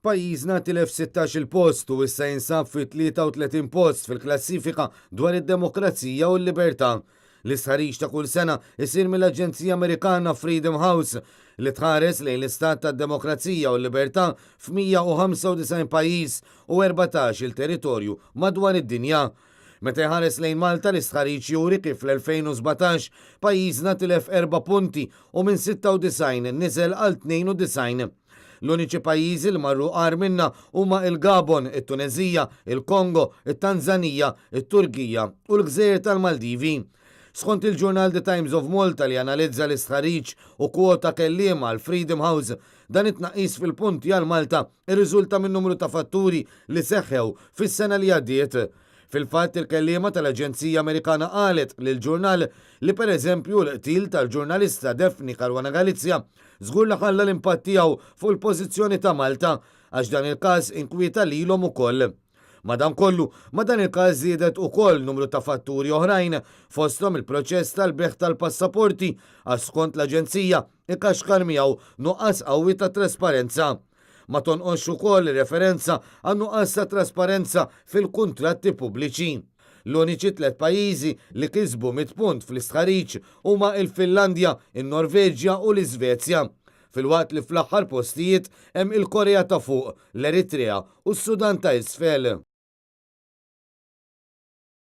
Pajjiżna tilef 16 post u issa jinsab fi 33 post fil-klassifika dwar id-demokrazija u l-libertà. L-istħarriġ ta' kull sena isir mill-Aġenzija Amerikana Freedom House li tħares lejn l-istat tad-demokrazija u l-libertà f'195 pajjiż u 14 il-territorju madwar id-dinja. Meta jħares lejn Malta l-istħarriġ juri kif fl-2017 pajjiżna tilef 4 punti u minn 96 niżel għal 92. L-uniċi pajjiżi li marru qar minna huma il-Gabon, it-Tunezija, il-Kongo, it-Tanzanija, it-Turkija u l-Gżejjer tal-Maldivi. Skont il-ġurnal The Times of Malta li analizza l-istħarriġ u kwota kelliema għal Freedom House, dan it-tnaqqis fil-punti għal Malta irriżulta minn numru ta' fatturi li seħħew fis-sena li għaddiet. Fil-fatt il-kelliema tal-Aġenzija Amerikana qalet lill-ġurnal li pereżempju l-qtil tal-ġurnalista Daphne Caruana Galizia żgur li ħalla l-impatt tiegħu fuq il-pożizzjoni ta' Malta għax dan il-każ inkwieta lilhom ukoll. Madankollu, ma dan il-każ żiedet ukoll numru ta' fatturi oħrajn fosthom il-proċess tal-beħ tal-passaporti għax skont l-Aġenzija ikkaxkar miegħu nuqqas qawwi ta' trasparenza. Ma tonqosx ukoll referenza għan nuqqas ta' trasparenza fil-kuntratti pubbliċi. L-uniċi 3 pajjiżi li kisbu 100 punt fl-istħarriġ huma il-Finlandja, in-Norveġja u l-Iżvezja. Fil-waqt li fl-aħħar postijiet hemm il-Korea ta' fuq, l-Eritrea u s-Sudan ta' isfel.